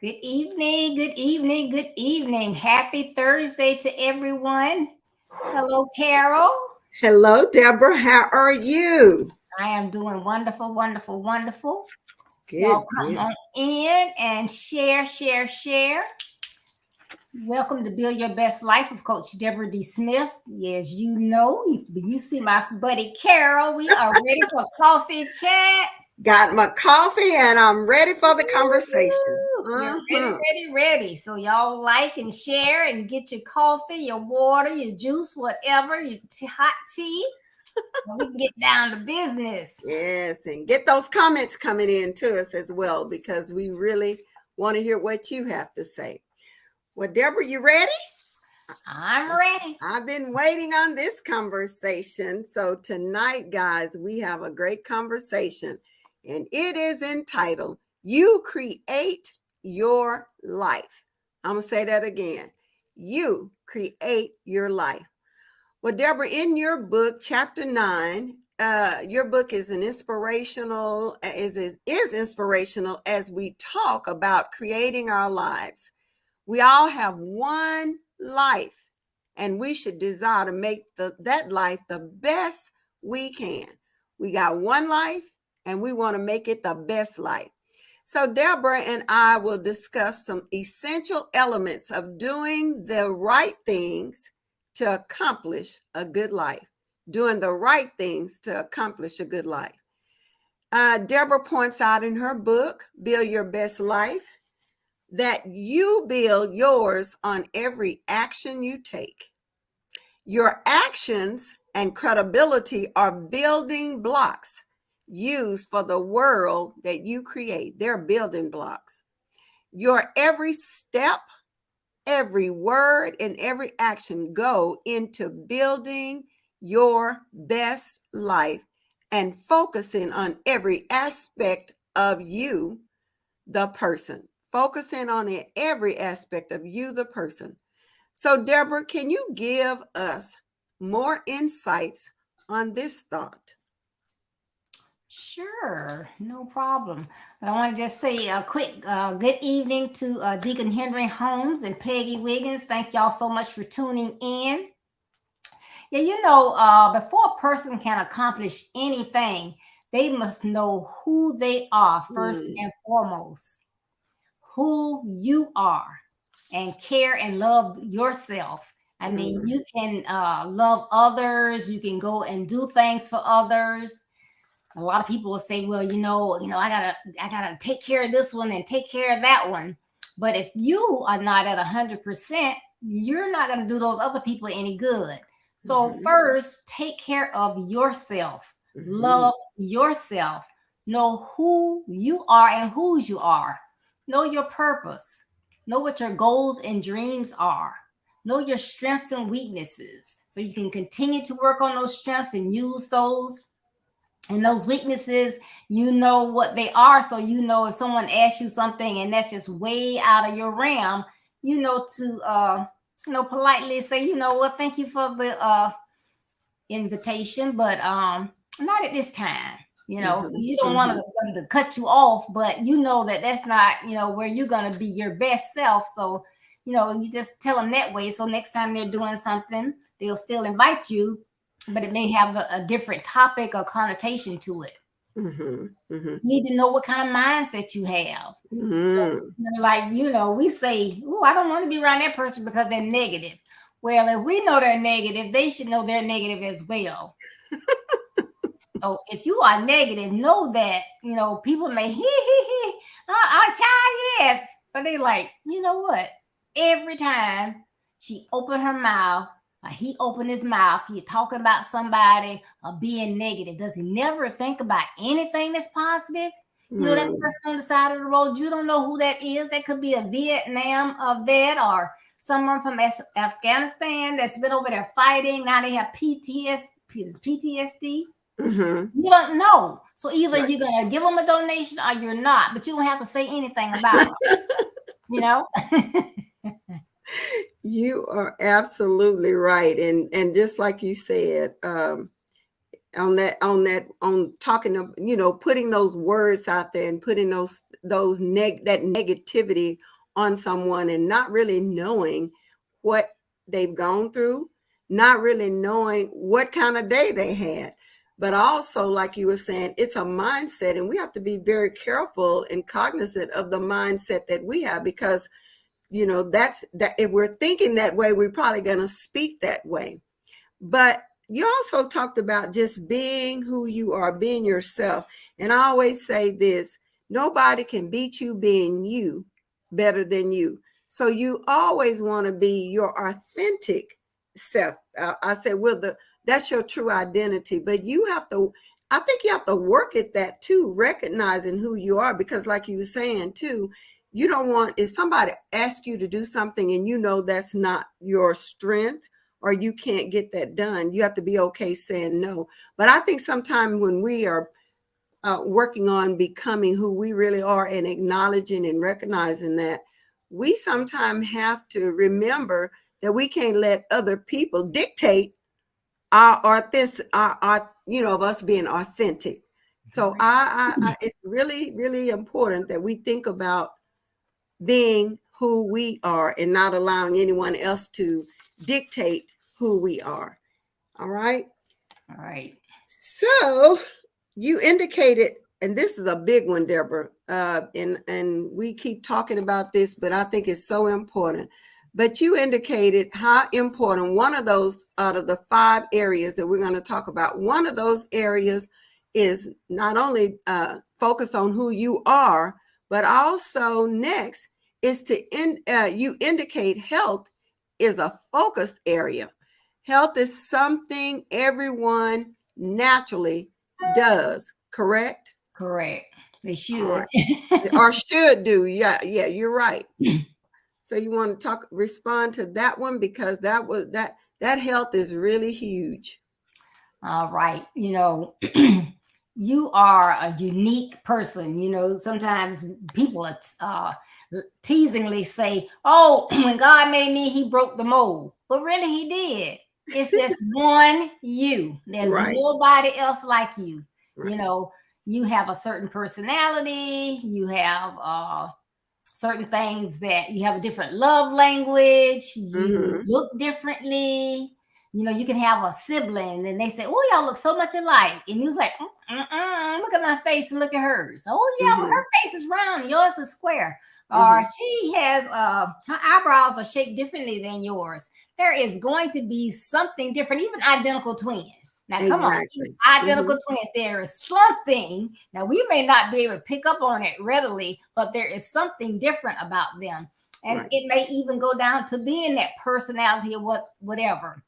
Good evening, good evening, good evening. Happy Thursday to everyone. Hello, Carol. Hello, Deborah. How are you? I am doing wonderful, wonderful, wonderful. Y'all Good come deal. on in and share, share, share. Welcome to Build Your Best Life with Coach Deborah D. Smith. Yes, you see my buddy Carol. We are ready for coffee chat. Got my coffee and I'm ready for the conversation. Woo! We're ready, ready, ready. So y'all like and share and get your coffee, your water, your juice, whatever, your hot tea. We can get down to business. Yes, and get those comments coming in to us as well because we really want to hear what you have to say. Well, Deborah, you ready? I'm ready. I've been waiting on this conversation. So tonight, guys, we have a great conversation, and it is entitled, You Create Your Life. I'm going to say that again. You create your life. Well, Deborah, in your book, chapter 9, your book is inspirational as we talk about creating our lives. We all have one life, and we should desire to make that life the best we can. We got one life, and we want to make it the best life. So Deborah and I will discuss some essential elements of doing the right things to accomplish a good life. Doing the right things to accomplish a good life. Deborah points out in her book, Build Your Best Life, that you build yours on every action you take. Your actions and credibility are building blocks used for the world that you create. They're building blocks. Your every step, every word, and every action go into building your best life and focusing on every aspect of you, the person. Focusing on every aspect of you, the person. So, Deborah, can you give us more insights on this thought? Sure, no problem. I want to just say a quick good evening to Deacon Henry Holmes and Peggy Wiggins. Thank y'all so much for tuning in. Yeah, before a person can accomplish anything, they must know who they are first and foremost, who you are, and care and love yourself. I mean, you can love others, you can go and do things for others. A lot of people will say, well, I gotta take care of this one and take care of that one. But if you are not at 100%, you're not going to do those other people any good. So first, take care of yourself. Love yourself. Know who you are and whose you are. Know your purpose. Know what your goals and dreams are. Know your strengths and weaknesses so you can continue to work on those strengths and use those. And those weaknesses, you know what they are. So you know if someone asks you something and that's just way out of your realm, to politely say, well, thank you for the invitation, but not at this time. So you don't want them to cut you off, but you know that that's not where you're going to be your best self. So you just tell them that way. So next time they're doing something, they'll still invite you, but it may have a different topic or connotation to it. You need to know what kind of mindset you have. We say, oh, I don't want to be around that person because they're negative. Well, if we know they're negative, they should know they're negative as well. So if you are negative, know that, people may, child, yes. But they like, you know what? Every time she opened her mouth, or he opened his mouth, you're talking about somebody or being negative. Does he never think about anything that's positive? That person on the side of the road, you don't know who that is. That could be a Vietnam vet or someone from Afghanistan that's been over there fighting. Now they have PTSD. You don't know. So either you're going to give them a donation or you're not, but you don't have to say anything about it, You are absolutely right. And just like you said, on talking of, putting those words out there and putting that negativity on someone and not really knowing what they've gone through, not really knowing what kind of day they had. But also, like you were saying, it's a mindset, and we have to be very careful and cognizant of the mindset that we have, because, that's that if we're thinking that way, we're probably going to speak that way. But you also talked about just being who you are, being yourself. And I always say this: nobody can beat you being you better than you. So you always want to be your authentic self. I said, well, that's your true identity, but I think you have to work at that too, recognizing who you are, because like you were saying too, you don't want, if somebody asks you to do something and that's not your strength, or you can't get that done, you have to be okay saying no. But I think sometimes when we are working on becoming who we really are and acknowledging and recognizing that, we sometimes have to remember that we can't let other people dictate our of us being authentic. So it's really, really important that we think about being who we are and not allowing anyone else to dictate who we are. All right. All right. So you indicated, and this is a big one, Deborah, and we keep talking about this, but I think it's so important. But you indicated how important one of those, out of the 5 areas that we're going to talk about, one of those areas is not only focus on who you are, but also next is you indicate health is a focus area. Health is something everyone naturally does, correct? Correct. They should. Right. Or should do. Yeah, you're right. So you want to respond to that one, because that health is really huge. All right. You are a unique person. Sometimes people teasingly say, oh, when God made me, he broke the mold. But really, he did. It's just one you. There's nobody else like you. Right. You have a certain personality. You have certain things that you have a different love language. You look differently. You can have a sibling and they say, oh, y'all look so much alike. And you was like, look at my face and look at hers. Oh, yeah, well, her face is round and yours is square. Or she has, her eyebrows are shaped differently than yours. There is going to be something different, even identical twins. Now, come on, identical twins, there is something. Now, we may not be able to pick up on it readily, but there is something different about them. And it may even go down to being that personality or whatever.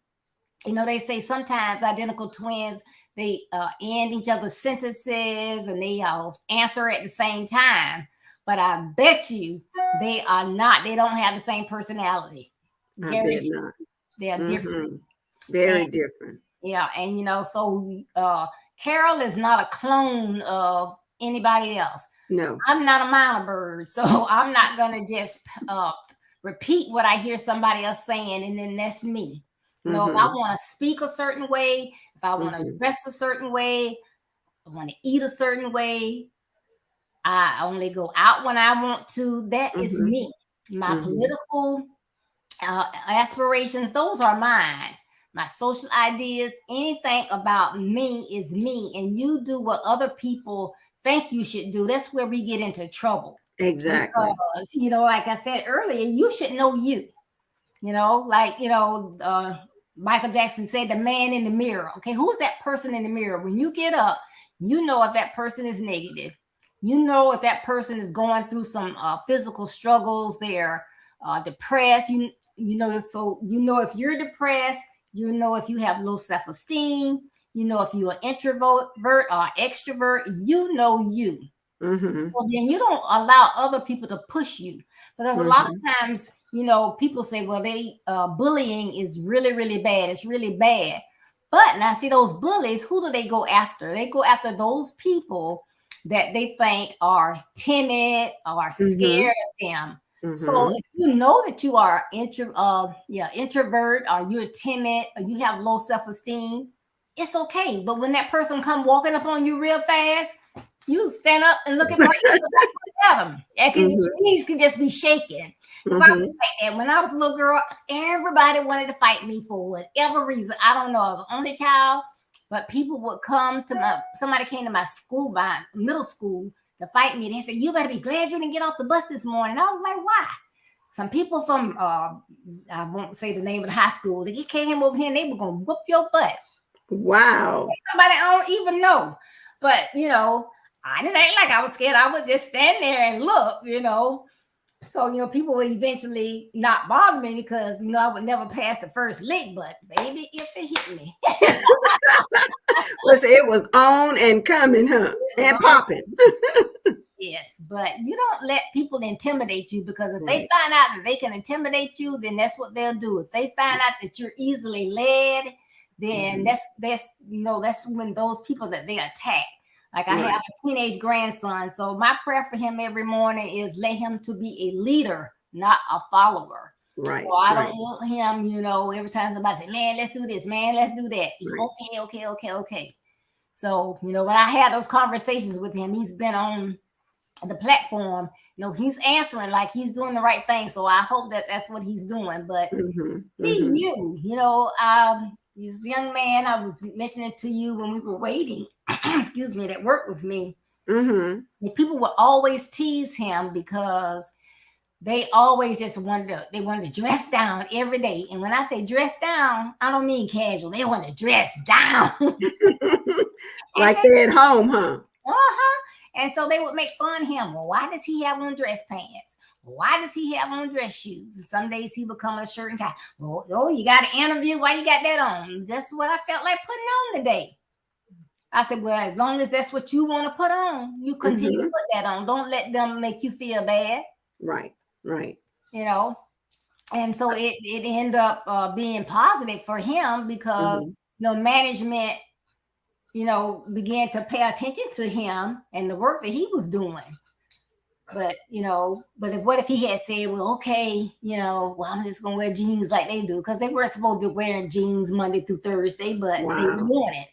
They say sometimes identical twins, they end each other's sentences and they answer at the same time. But I bet you they are not. They don't have the same personality. I bet not. They are different. Very different. Yeah. And, so Carol is not a clone of anybody else. No. I'm not a minor bird. So I'm not going to just repeat what I hear somebody else saying and then that's me. If I want to speak a certain way, if I want to dress a certain way, I want to eat a certain way, I only go out when I want to. That is me. My political aspirations, those are mine. My social ideas, anything about me is me. And you do what other people think you should do. That's where we get into trouble. Exactly. Because, like I said earlier, you should know you. Michael Jackson said, the man in the mirror. Okay, who's that person in the mirror? When you get up, you know if that person is negative. You know if that person is going through some physical struggles. They're depressed. So if you're depressed, if you have low self-esteem. If you're an introvert or extrovert. You. Well, then you don't allow other people to push you, because a lot of times, people say, well, bullying is really, really bad. It's really bad. But now see those bullies, who do they go after? They go after those people that they think are timid or scared of them. So if you know that you are introvert, or you're timid, or you have low self-esteem, it's okay. But when that person come walking up on you real fast, You stand up and look at my them. And your knees can just be shaking. Because I was like that. When I was a little girl, everybody wanted to fight me for whatever reason. I don't know. I was the only child, but people would come to somebody came to my school, by middle school, to fight me. They said, you better be glad you didn't get off the bus this morning. I was like, why? Some people from, I won't say the name of the high school, they came over here and they were going to whoop your butt. Wow. Somebody I don't even know. But, I didn't act like I was scared. I would just stand there and look. So, people would eventually not bother me because, I would never pass the first lick, but baby, if it hit me. Listen, it was on and coming, huh? And popping. Yes, but you don't let people intimidate you, because if they find out that they can intimidate you, then that's what they'll do. If they find out that you're easily led, then that's when those people that they attack. Like I have a teenage grandson, so my prayer for him every morning is let him to be a leader, not a follower. Right. So I don't want him, every time somebody say, man, let's do this, man, let's do that. Okay. So, when I had those conversations with him, he's been on the platform, he's answering like he's doing the right thing. So I hope that that's what he's doing. But this young man I was mentioning to you when we were waiting, excuse me, that worked with me. People would always tease him because they always just wanted to dress down every day. And when I say dress down, I don't mean casual. They want to dress down. Like they're at home, huh? And so they would make fun of him. Well, why does he have on dress pants? Why does he have on dress shoes? And some days he would come in a shirt and tie. Oh, you got an interview? Why you got that on? That's what I felt like putting on today. I said, well, as long as that's what you want to put on, you continue to put that on. Don't let them make you feel bad. Right. And so it ended up being positive for him because, management, began to pay attention to him and the work that he was doing. But, what if he had said, well, okay, I'm just going to wear jeans like they do, because they weren't supposed to be wearing jeans Monday through Thursday, but they were doing it.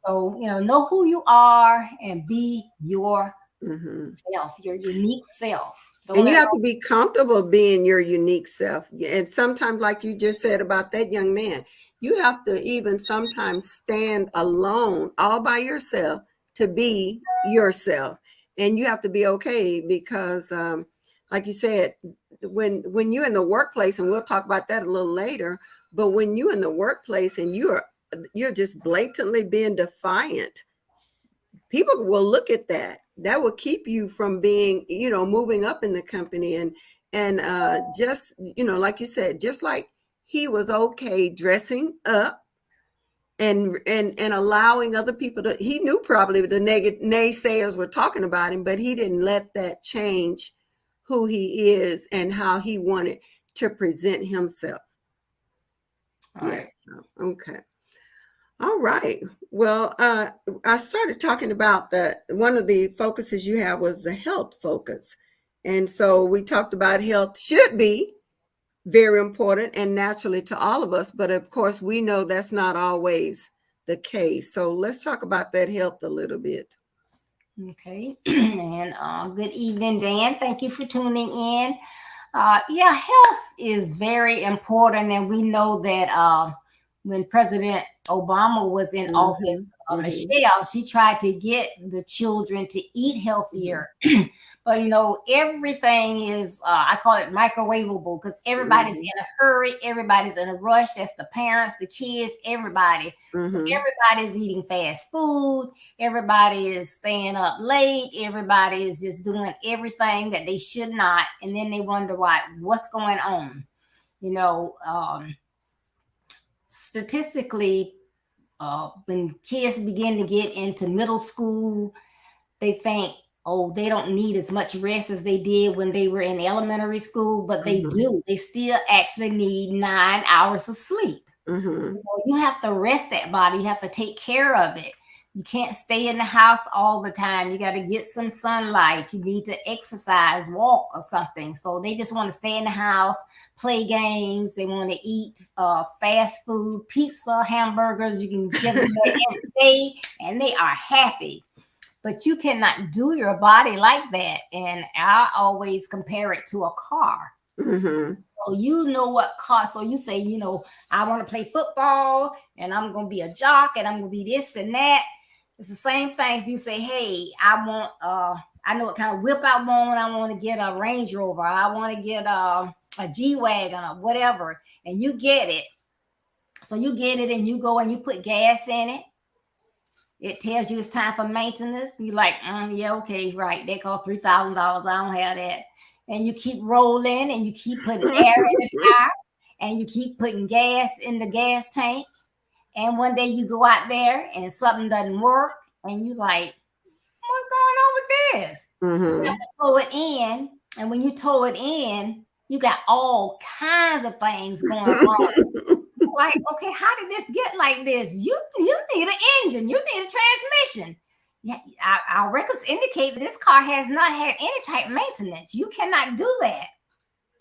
So, know who you are and be your self, your unique self. And you have to be comfortable being your unique self. And sometimes, like you just said about that young man, you have to even sometimes stand alone all by yourself to be yourself. And you have to be okay because, like you said, when you're in the workplace, and we'll talk about that a little later, but when you're in the workplace and you're just blatantly being defiant, people will look at that. That will keep you from being, moving up in the company. And just, like you said, just like he was okay dressing up and allowing other people to, he knew probably the naysayers were talking about him, but he didn't let that change who he is and how he wanted to present himself. All right. Yes. Okay. All right. Well, I started talking about one of the focuses you have was the health focus. And so we talked about health should be very important and naturally to all of us. But of course, we know that's not always the case. So let's talk about that health a little bit. Okay. And good evening, Dan. Thank you for tuning in. Health is very important. And we know that when President Obama was in office, Michelle, she tried to get the children to eat healthier. But, everything is, I call it microwavable, because everybody's in a hurry. Everybody's in a rush. That's the parents, the kids, everybody. So everybody's eating fast food. Everybody is staying up late. Everybody is just doing everything that they should not. And then they wonder what's going on. Statistically, when kids begin to get into middle school, they think, they don't need as much rest as they did when they were in elementary school, but they do. They still actually need 9 hours of sleep. You have to rest that body. You have to take care of it. You can't stay in the house all the time. You got to get some sunlight. You need to exercise, walk or something. So they just want to stay in the house, play games. They want to eat fast food, pizza, hamburgers. You can give them that every day, and they are happy. but you cannot do your body like that. And I always compare it to a car. Mm-hmm. So you know what car. So you say, I want to play football and I'm going to be a jock and I'm going to be this and that. It's the same thing if you say, hey, I know what kind of whip I want. I want to get a Range Rover. I want to get a G-Wagon or whatever. And you get it. So you get it and you go and you put gas in it. It tells you it's time for maintenance. You like, yeah, okay, right. They cost $3,000. I don't have that. And you keep rolling and you keep putting air in the tire and you keep putting gas in the gas tank. And one day you go out there and something doesn't work and you like, what's going on with this? Mm-hmm. You have to tow it in. And when you tow it in, you got all kinds of things going wrong. Like, okay, how did this get like this? You need an engine, you need a transmission. Yeah, our records indicate that this car has not had any type of maintenance. You cannot do that.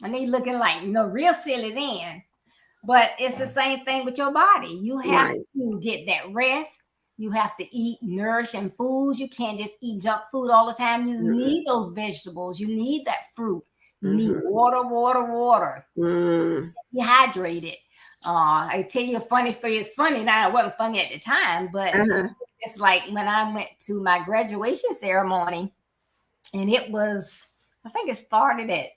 And they looking like, real silly then. But it's the same thing with your body. You have to get that rest. You have to eat nourishing foods. You can't just eat junk food all the time. You need those vegetables. You need that fruit. You need water. Dehydrated. I tell you a funny story. It's funny now. It wasn't funny at the time, but it's like when I went to my graduation ceremony, and it was, I think it started at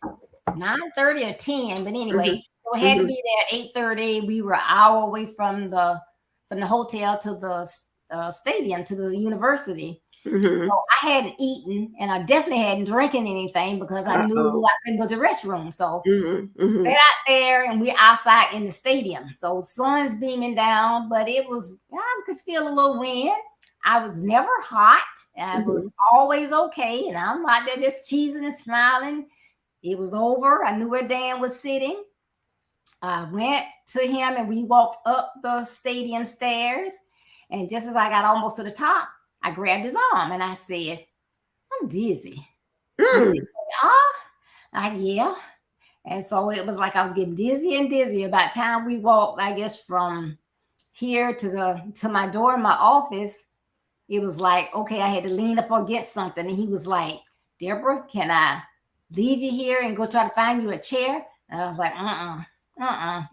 9:30 or 10, but anyway, so it had to be there at 8:30. We were an hour away from the hotel to the stadium, to the university. So I hadn't eaten, and I definitely hadn't drinking anything because I knew I couldn't go to the restroom. So sat out there, and we're outside in the stadium. So sun's beaming down, but it was, I could feel a little wind. I was never hot. I was always okay, and I'm out there just cheesing and smiling. It was over. I knew where Dan was sitting. I went to him, and we walked up the stadium stairs. And just as I got almost to the top, I grabbed his arm and I said, I'm dizzy. He said, yeah. And so it was like I was getting dizzy and dizzy. About time we walked, I guess, from here to my door in my office, it was like, okay, I had to lean up against something. And he was like, Deborah, can I leave you here and go try to find you a chair? And I was like,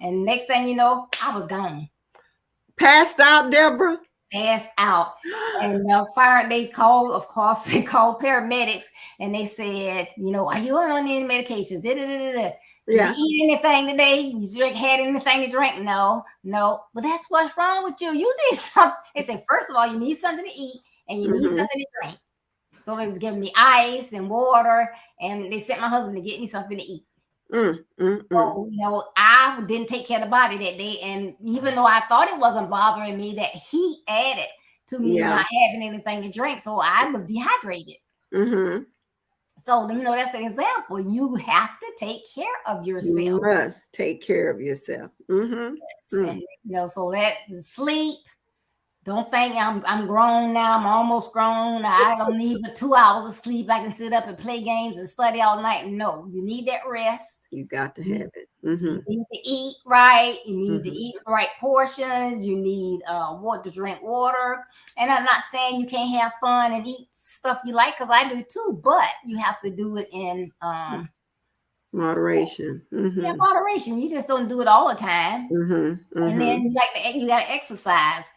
And next thing you know, I was gone. Passed out, Deborah? Passed out. And they called paramedics, and they said, are you on any medications? Did you eat anything today? Had anything to drink? No. But that's what's wrong with you. You need something. They said, first of all, you need something to eat and you need something to drink. So they was giving me ice and water, and they sent my husband to get me something to eat. So, I didn't take care of the body that day. And even though I thought it wasn't bothering me, that heat added to me not having anything to drink. So I was dehydrated. So, that's an example. You have to take care of yourself. You must take care of yourself. Yes. And, so that sleep. Don't think I'm grown now. I'm almost grown. I don't need but 2 hours of sleep. I can sit up and play games and study all night. No, you need that rest. You got to have it. You need to eat right. You need to eat the right portions. You need to drink water. And I'm not saying you can't have fun and eat stuff you like, because I do too. But you have to do it in moderation. Yeah, moderation. You just don't do it all the time. And then you got to exercise.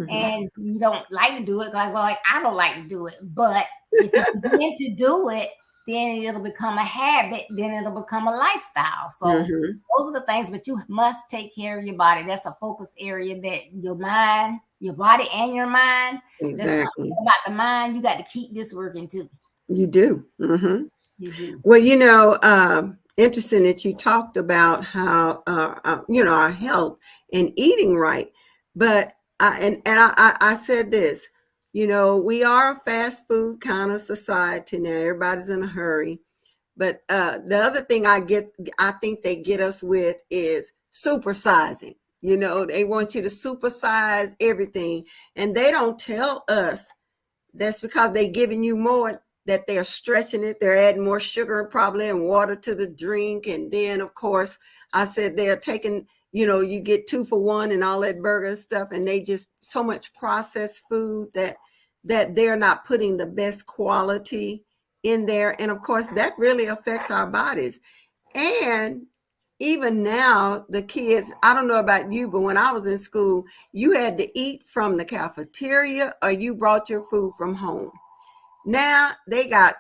And you don't like to do it because I don't like to do it. But if you begin to do it, then it'll become a habit. Then it'll become a lifestyle. So those are the things. But you must take care of your body. That's a focus area, that your mind, your body and your mind. Exactly. About the mind, you got to keep this working too. You do. You do. Well, interesting that you talked about how, our health and eating right. But I said this, we are a fast food kind of society now. Everybody's in a hurry. But the other thing I think they get us with is supersizing. They want you to supersize everything. And they don't tell us that's because they're giving you more, that they're stretching it. They're adding more sugar probably and water to the drink. And then, of course, I said they're taking, you get 2 for $1 and all that burger stuff. And they just so much processed food that that they're not putting the best quality in there. And of course, that really affects our bodies. And even now, the kids, I don't know about you, but when I was in school, you had to eat from the cafeteria or you brought your food from home. Now they got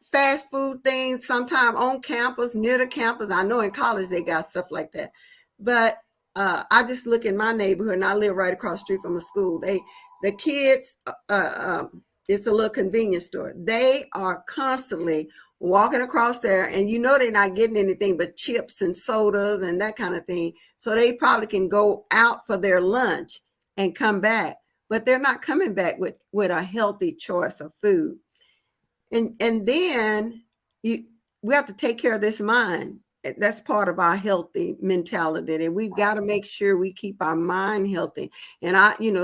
fast food things sometime on campus, near the campus. I know in college they got stuff like that. But I just look in my neighborhood and I live right across the street from a school. The kids, it's a little convenience store. They are constantly walking across there and you know they're not getting anything but chips and sodas and that kind of thing. So they probably can go out for their lunch and come back, but they're not coming back with a healthy choice of food. And then you we have to take care of this mind. That's part of our healthy mentality. And we've got to make sure we keep our mind healthy. And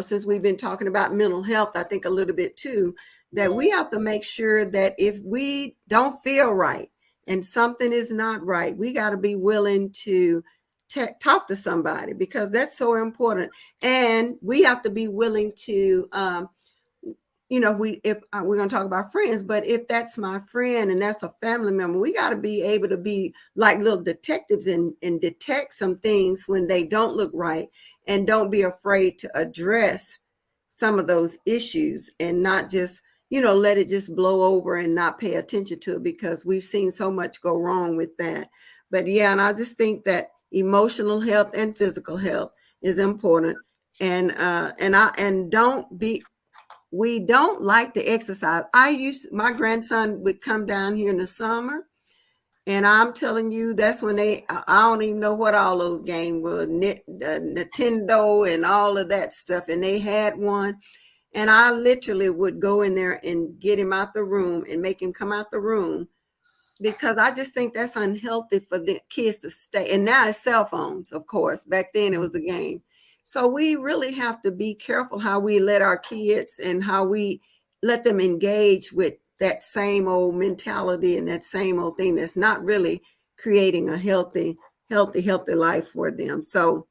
since we've been talking about mental health, I think a little bit too, that we have to make sure that if we don't feel right and something is not right, we got to be willing to talk to somebody because that's so important. And we have to be willing to if we're going to talk about friends, but if that's my friend and that's a family member, we got to be able to be like little detectives and detect some things when they don't look right, and don't be afraid to address some of those issues and not just let it just blow over and not pay attention to it, because we've seen so much go wrong with that. But yeah, and I just think that emotional health and physical health is important. And don't be we don't like to exercise. My grandson would come down here in the summer, and I'm telling you, that's when I don't even know what all those games were, Nintendo and all of that stuff. And they had one, and I literally would go in there and get him out the room and make him come out the room, because I just think that's unhealthy for the kids to stay. And now it's cell phones, of course. Back then it was a game. So we really have to be careful how we let our kids and how we let them engage with that same old mentality and that same old thing that's not really creating a healthy life for them. So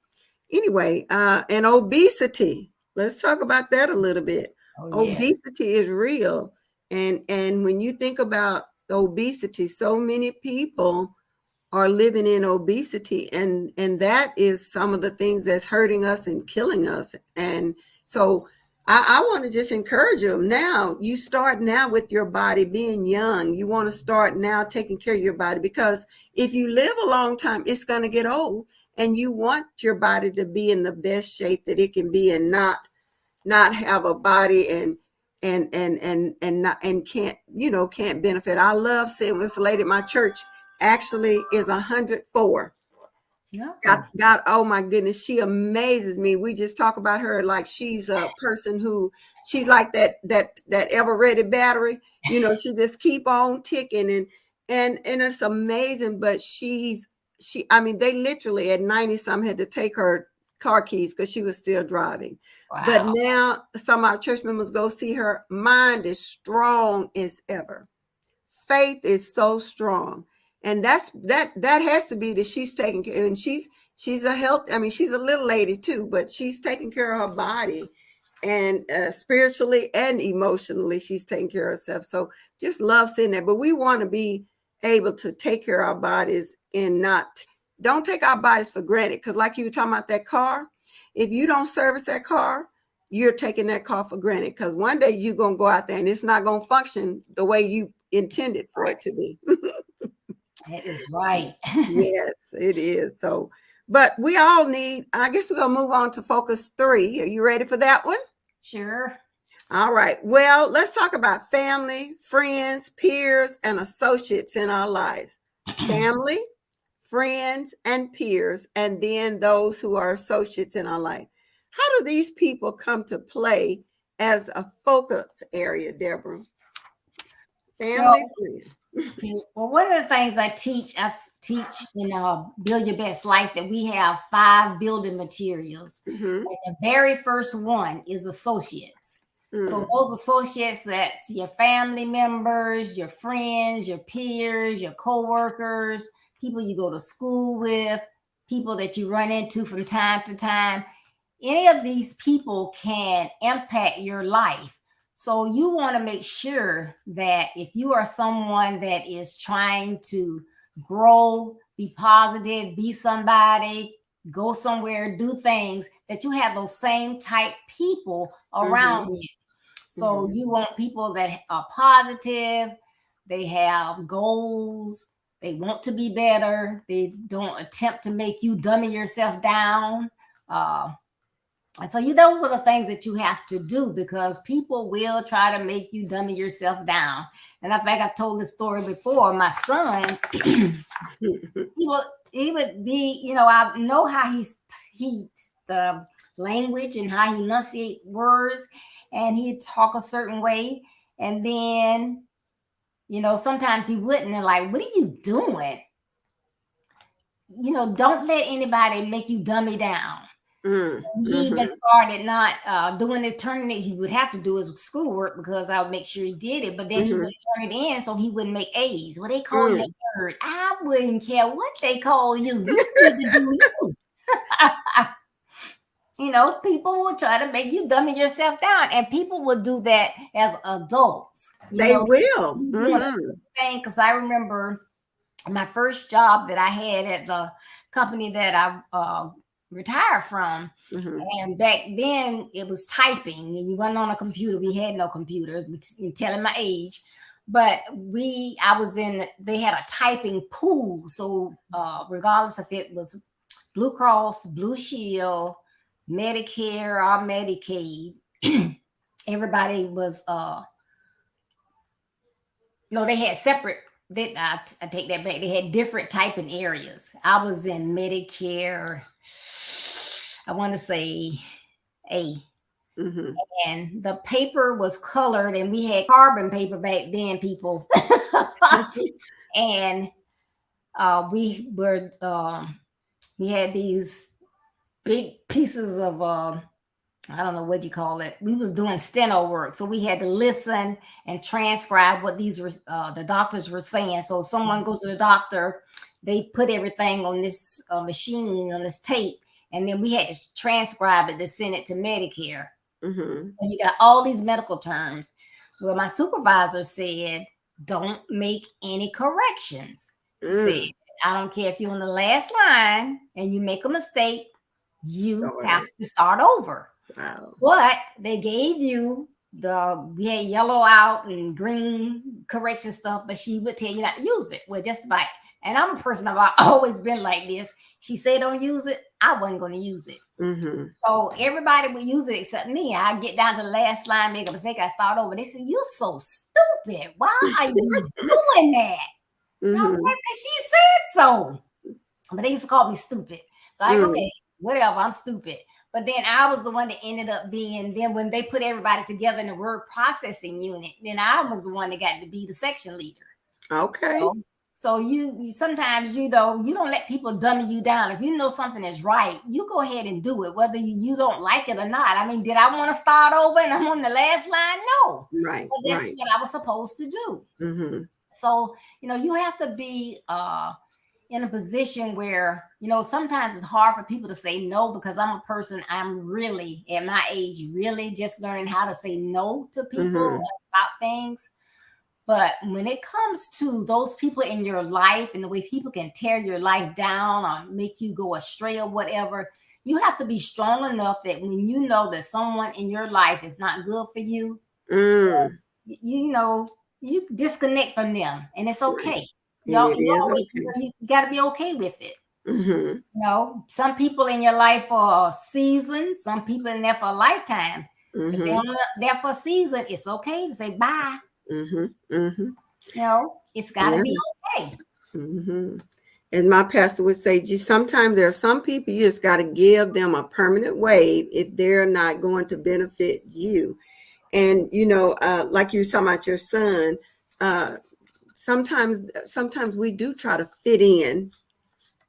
anyway, and obesity. Let's talk about that a little bit. Oh, yes. Obesity is real. And when you think about obesity, so many people are living in obesity, and that is some of the things that's hurting us and killing us. And so I want to just encourage them. Now you start now with your body being young. You want to start now taking care of your body, because if you live a long time, it's going to get old, and you want your body to be in the best shape that it can be, and not have a body and can't benefit. I love seeing this lady at my church actually is 104. No. God, oh my goodness, she amazes me. We just talk about her like she's a person who she's like that ever ready battery. She just keep on ticking, and it's amazing. But I mean, they literally at 90 some had to take her car keys because she was still driving. But Wow. now some of our church members go see her. Mind is strong as ever. Faith is so strong, and that has to be that she's taking care. And she's a health. I mean, she's a little lady too, but she's taking care of her body, and spiritually and emotionally, she's taking care of herself. So just love seeing that. But we want to be able to take care of our bodies and don't take our bodies for granted. Because like you were talking about that car, if you don't service that car, you're taking that car for granted, because one day you're going to go out there and it's not going to function the way you intended for it to be. That is right. Yes, it is. So, but we all need, I guess we're going to move on to focus 3. Are you ready for that one? Sure. All right. Well, let's talk about family, friends, peers, and associates in our lives. Family, friends, and peers, and then those who are associates in our life. How do these people come to play as a focus area, Deborah? Family, Well, friends. okay. Well, one of the things I teach in Build Your Best Life, that we have 5 building materials. Mm-hmm. And the very first one is associates. So Mm. those associates, that's your family members, your friends, your peers, your coworkers, people you go to school with, people that you run into from time to time. Any of these people can impact your life. So you want to make sure that if you are someone that is trying to grow, be positive, be somebody, go somewhere, do things, that you have those same type people Mm-hmm. around you. So Mm-hmm. you want people that are positive, they have goals, they want to be better, they don't attempt to make you dummy yourself down. And so those are the things that you have to do, because people will try to make you dummy yourself down. And I think I told this story before. My son, he would be, I know how he the language and how he enunciate words, and he'd talk a certain way, and then sometimes he wouldn't, and like, what are you doing? Don't let anybody make you dummy down. He even Mm-hmm. started not doing his turning it. He would have to do his schoolwork because I would make sure he did it, but then he Mm-hmm. would turn it in so he wouldn't make A's. Well, they call you Mm. a nerd. I wouldn't care what they call you. You need to do you. People will try to make you dummy yourself down, and people will do that as adults. They will. You doing a Mm-hmm. certain thing, because I remember my first job that I had at the company that I retired from. Mm-hmm. And back then it was typing, and you wasn't on a computer. We had no computers. I'm telling my age, but they had a typing pool. So regardless if it was Blue Cross, Blue Shield, Medicare, or Medicaid, everybody was no, they had separate. I take that back. They had different typing areas. I was in Medicare. I want to say A, Mm-hmm. and the paper was colored, and we had carbon paper back then, people. And we had these big pieces of I don't know what you call it. We was doing steno work, so we had to listen and transcribe what the doctors were saying. So if someone goes to the doctor, they put everything on this machine, on this tape, and then we had to transcribe it to send it to Medicare. Mm-hmm. And you got all these medical terms. Well, my supervisor said, "Don't make any corrections." She said, Mm. "I don't care if you're on the last line and you make a mistake, you have Sorry. to start over." Wow. But they gave you we had yellow out and green correction stuff, but she would tell you not to use it. Well, just about, and I'm a person, I've always been like this. She said don't use it, I wasn't going to use it. Mm-hmm. So everybody would use it except me. I get down to the last line, make a mistake, I start over. They said, "You're so stupid. Why are you doing that?" And I was Mm-hmm. like, "Because she said so." But they used to call me stupid. So I like, Mm. okay, whatever, I'm stupid. But then I was the one that ended up being, then when they put everybody together in the word processing unit, then I was the one that got to be the section leader. Okay. So you sometimes you don't let people dummy you down. If you know something is right, you go ahead and do it, whether you don't like it or not. I mean, did I want to start over and I'm on the last line? No. Right. But that's Right. what I was supposed to do. Mm-hmm. So, you have to be in a position where, sometimes it's hard for people to say no, because I'm really at my age, really just learning how to say no to people Mm-hmm. about things. But when it comes to those people in your life and the way people can tear your life down or make you go astray or whatever, you have to be strong enough that when you know that someone in your life is not good for you, Mm. you know, you disconnect from them, and it's Right. okay. And Y'all, it is okay. you got to be okay with it. Mm-hmm. Some people in your life for a season, some people in there for a lifetime. If they're Mm-hmm. there for a season, it's okay to say bye. Mm-hmm. Mm-hmm. It's got to Yeah. be okay. Mm-hmm. And my pastor would say, "Gee, sometimes there are some people you just got to give them a permanent wave if they're not going to benefit you." And like you were talking about your son, uh, sometimes we do try to fit in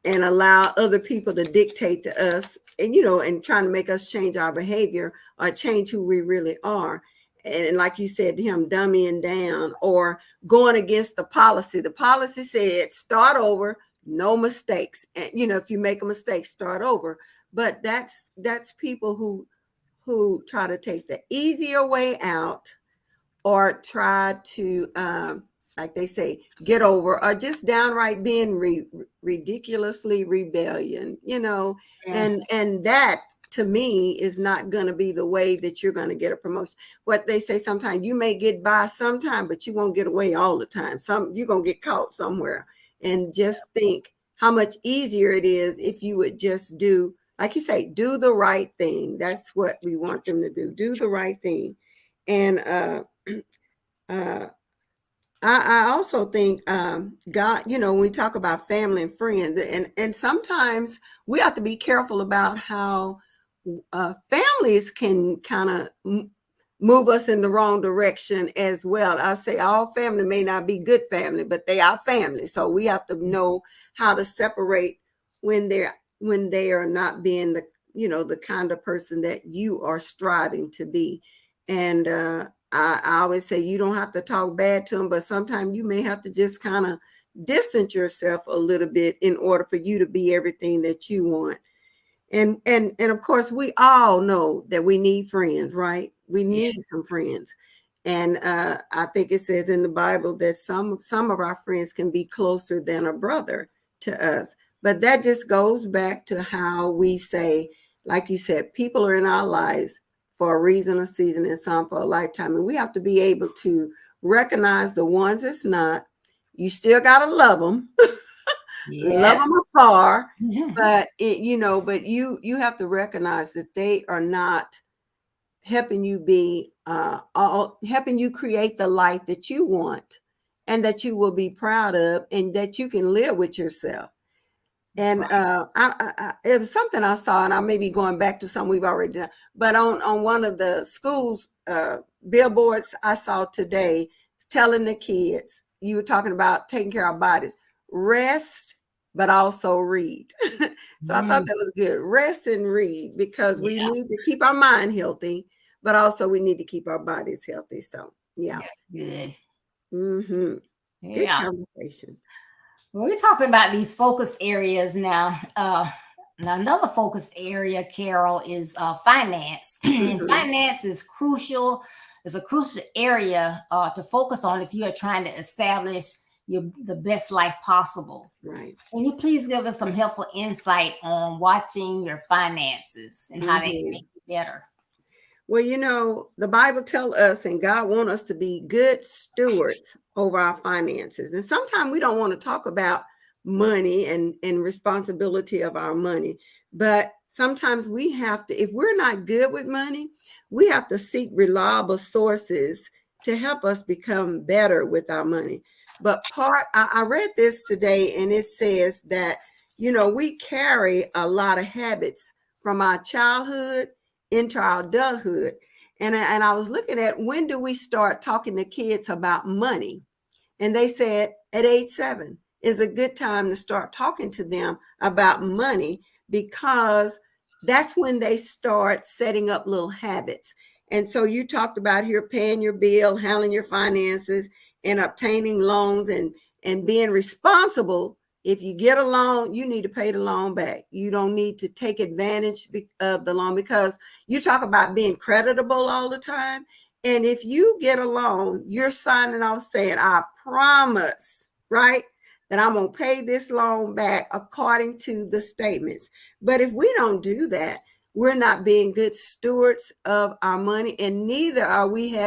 and allow other people to dictate to us, and trying to make us change our behavior or change who we really are. And like you said to him, dummying down or going against the policy. The policy said start over, no mistakes. And if you make a mistake, start over. But that's people who try to take the easier way out, or try to, like they say, get over, or just downright being ridiculously rebellion, Mm. and that to me is not going to be the way that you're going to get a promotion. What they say, sometimes you may get by sometime, but you won't get away all the time. You're going to get caught somewhere. And just think how much easier it is if you would just do, like you say, do the right thing. That's what we want them to do. Do the right thing. And uh, I also think God, when we talk about family and friends, and sometimes we have to be careful about how families can kind of move us in the wrong direction as well. I say all family may not be good family, but they are family. So we have to know how to separate when they are not being the kind of person that you are striving to be. And I always say you don't have to talk bad to them, but sometimes you may have to just kind of distance yourself a little bit in order for you to be everything that you want. And of course, we all know that we need friends, right? We need some friends. And I think it says in the Bible that some of our friends can be closer than a brother to us. But that just goes back to how we say, like you said, people are in our lives for a reason, a season, and some for a lifetime. And we have to be able to recognize the ones that's not. You still got to love them. Love Yes. them afar, Mhm. but but you have to recognize that they are not helping you be helping you create the life that you want and that you will be proud of and that you can live with yourself. And Right. it was something I saw, and I may be going back to something we've already done, but on one of the schools billboards I saw today, telling the kids, you were talking about taking care of our bodies, rest, but also read. So I thought Mm. that was good. Rest and read, because we Yeah. need to keep our mind healthy, but also we need to keep our bodies healthy. So yeah. That's good. Hmm. Good Yeah. conversation. Well, we're talking about these focus areas now. Now another focus area, Carol, is finance. And Hmm. finance is crucial. It's a crucial area to focus on if you are trying to establish the best life possible. Right. Can you please give us some helpful insight on watching your finances and how they can Hmm. make you better? Well, the Bible tells us, and God wants us to be good stewards over our finances. And sometimes we don't want to talk about money and responsibility of our money. But sometimes we have to, if we're not good with money, we have to seek reliable sources to help us become better with our money. But I read this today, and it says that, we carry a lot of habits from our childhood into our adulthood. And I was looking at, when do we start talking to kids about money? And they said at age 7 is a good time to start talking to them about money, because that's when they start setting up little habits. And so you talked about here paying your bill, handling your finances, and obtaining loans, and being responsible. If you get a loan, you need to pay the loan back. You don't need to take advantage of the loan, because you talk about being creditable all the time. And if you get a loan, you're signing off saying, I promise, right, that I'm going to pay this loan back according to the statements. But if we don't do that, we're not being good stewards of our money, and neither are we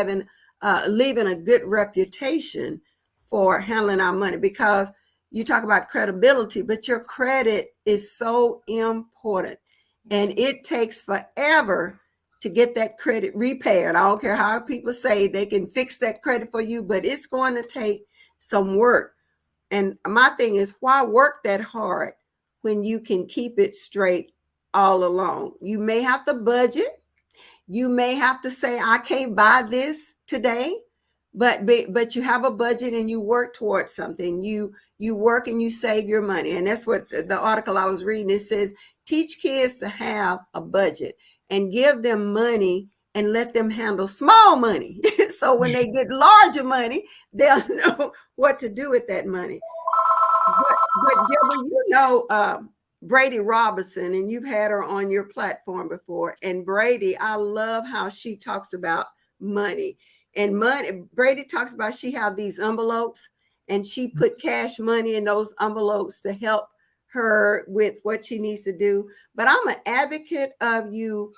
leaving a good reputation for handling our money. Because you talk about credibility, but your credit is so important, and Yes. it takes forever to get that credit repaired. I don't care how people say they can fix that credit for you, but it's going to take some work. And my thing is, why work that hard when you can keep it straight all along? You may have to budget. You may have to say, I can't buy this today, but you have a budget and you work towards something. You work and you save your money. And that's what the article I was reading, it says, teach kids to have a budget and give them money and let them handle small money. So when they get larger money, they'll know what to do with that money. But Deborah, Brady Robinson, and you've had her on your platform before. And Brady, I love how she talks about money. And money, Brady talks about she have these envelopes and she put cash money in those envelopes to help her with what she needs to do. But I'm an advocate of you.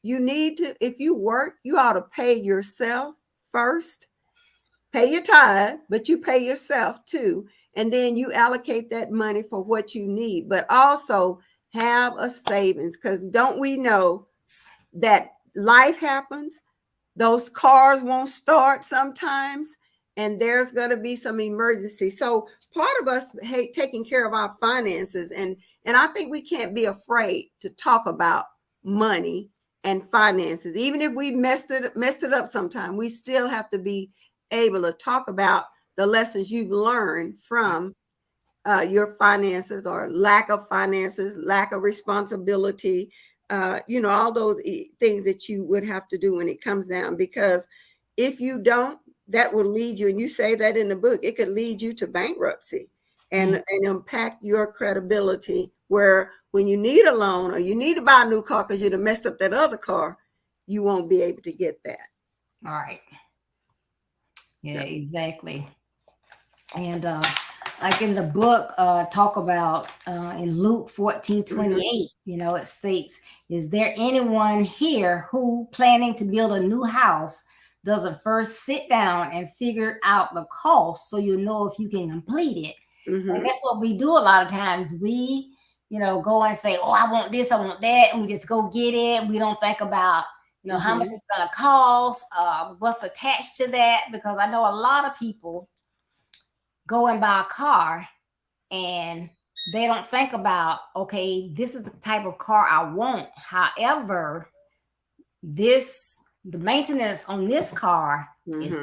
You need to, if you work, you ought to pay yourself first. Pay your tithe, but you pay yourself too. And then you allocate that money for what you need. But also have a savings, because don't we know that life happens? Those cars won't start sometimes, and there's going to be some emergency. So part of us taking care of our finances, and I think we can't be afraid to talk about money and finances. Even if we messed it up sometime, we still have to be able to talk about the lessons you've learned from your finances, or lack of finances, lack of responsibility, all those things that you would have to do when it comes down. Because if you don't, that will lead you, and you say that in the book, it could lead you to bankruptcy and impact your credibility, where when you need a loan or you need to buy a new car because you'd have messed up that other car, you won't be able to get that. All right. Yeah, exactly. And like in the book, talk about in Luke 14:28, it states, is there anyone here who planning to build a new house doesn't first sit down and figure out the cost so you know if you can complete it? And that's what we do a lot of times. We, go and say, oh, I want this, I want that, and we just go get it. We don't think about, how much it's going to cost, what's attached to that, because I know a lot of people go and buy a car and they don't think about, okay, this is the type of car I want. However, the maintenance on this car is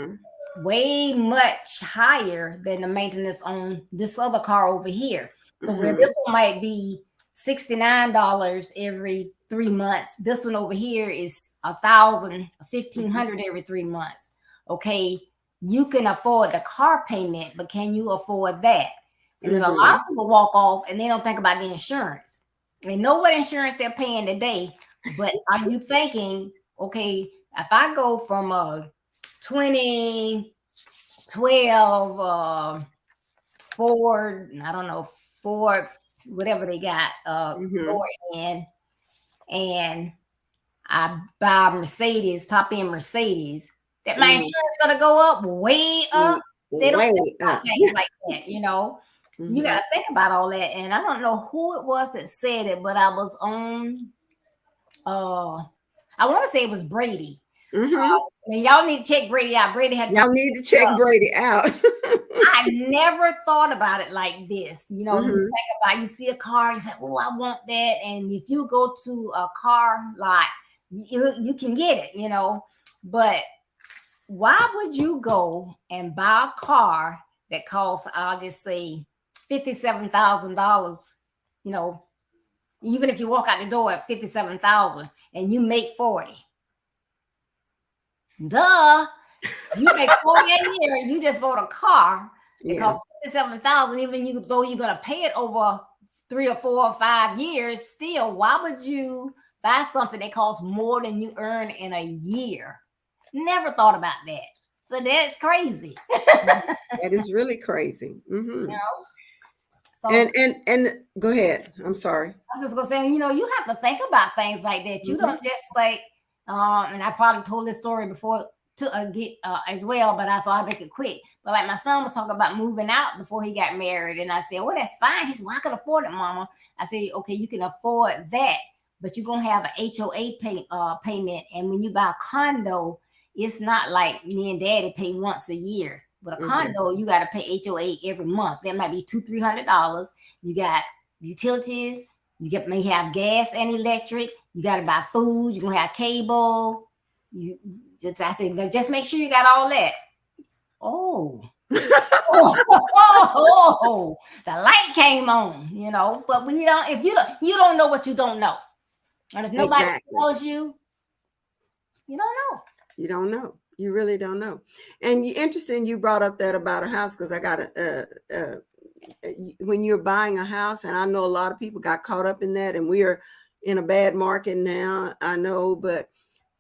way much higher than the maintenance on this other car over here. So where this one might be $69 every 3 months, this one over here is $1,000, $1,500 every 3 months. Okay, you can afford the car payment, but can you afford that? And then a lot of people walk off and they don't think about the insurance. They know what insurance they're paying today, but are you thinking, okay, if I go from a 2012 Ford, I don't know, Ford, whatever they got, Ford in, and I buy a Mercedes, top end Mercedes, that my insurance gonna go up, way up. They don't think about things like that, You got to think about all that. And I don't know who it was that said it, but I was on, I want to say it was Brady. And y'all need to check Brady out. Y'all need to check Brady out. I never thought about it like this. You think about, you see a car, you say, oh, I want that. And if you go to a car lot, you can get it, But why would you go and buy a car that costs, I'll just say, $57,000, even if you walk out the door at $57,000 and you make 40? Duh. You make 40 a year, you just bought a car that costs $57,000, even though you're gonna pay it over 3 or 4 or 5 years, still, why would you buy something that costs more than you earn in a year? Never thought about that. But that's crazy. That is really crazy. So, and go ahead. I'm sorry. I was just gonna say, you have to think about things like that. You don't just like, and I probably told this story before to get as well, but I'll make it quick. But like my son was talking about moving out before he got married, and I said, well, that's fine. He said, well, I can afford it, Mama. I said, okay, you can afford that, but you're gonna have an HOA payment, and when you buy a condo, it's not like me and Daddy pay once a year. But a condo, you got to pay HOA every month. That might be $200-$300. You got utilities. You may have gas and electric. You got to buy food. You're gonna have cable. I said, just make sure you got all that. Oh, the light came on. But we don't. If you don't know what you don't know, and if nobody tells you, you don't know. You don't know. You really don't know. And interesting, you brought up that about a house, because I got when you're buying a house, and I know a lot of people got caught up in that, and we are in a bad market now, I know, but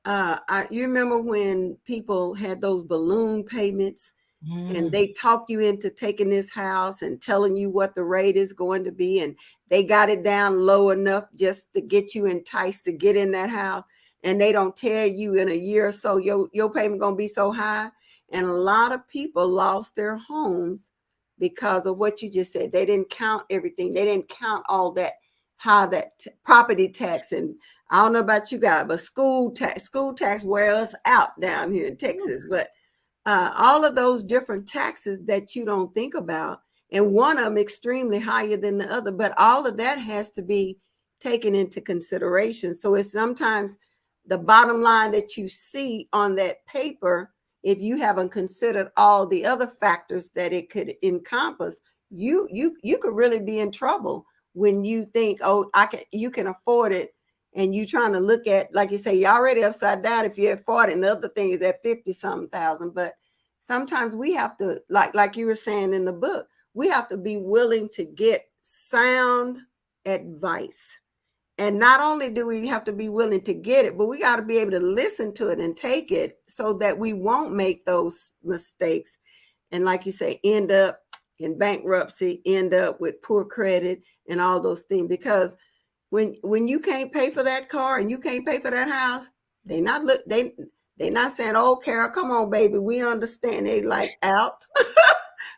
You remember when people had those balloon payments and Mm. they talked you into taking this house and telling you what the rate is going to be, and they got it down low enough just to get you enticed to get in that house, and they don't tell you in a year or so your payment going to be so high. And a lot of people lost their homes because of what you just said. They didn't count everything. They didn't count all that, how that property tax, and I don't know about you guys, but school tax wears us out down here in Texas. But all of those different taxes that you don't think about, and one of them extremely higher than the other, but all of that has to be taken into consideration. So it's sometimes the bottom line that you see on that paper, if you haven't considered all the other factors that it could encompass, you could really be in trouble when you think, oh, you can afford it, and you trying to look at, like you say, you're already upside down if you're at 40, and the other thing is at 50 something thousand. But sometimes we have to, like you were saying in the book, we have to be willing to get sound advice. And not only do we have to be willing to get it, but we got to be able to listen to it and take it so that we won't make those mistakes. And like you say, end up in bankruptcy, end up with poor credit and all those things. Because when you can't pay for that car and you can't pay for that house, they're not saying, oh, Carol, come on, baby, we understand. They like out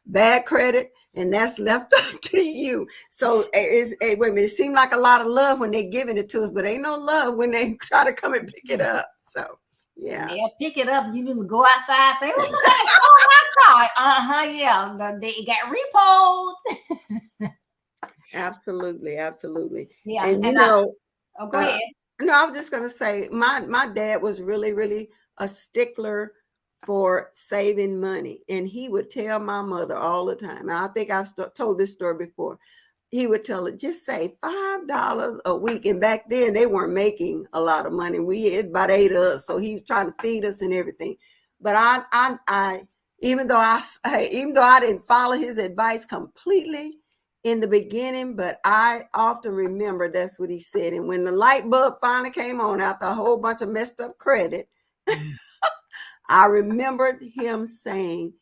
bad credit, and that's left up to you. So wait a minute, it seems like a lot of love when they're giving it to us, but ain't no love when they try to come and pick it up. So yeah, they'll pick it up. You need to go outside and say, "What's somebody stole my car?" Yeah, they got repoed. absolutely. Yeah, And and go uh, ahead. no, I was just gonna say my dad was really a stickler for saving money, and he would tell my mother all the time. And I think I've told this story before. He would tell her, just say $5 a week. And back then they weren't making a lot of money. We had about 8 of us, so he was trying to feed us and everything. But I even though I didn't follow his advice completely in the beginning, but I often remember that's what he said. And when the light bulb finally came on after a whole bunch of messed up credit, I remembered him saying,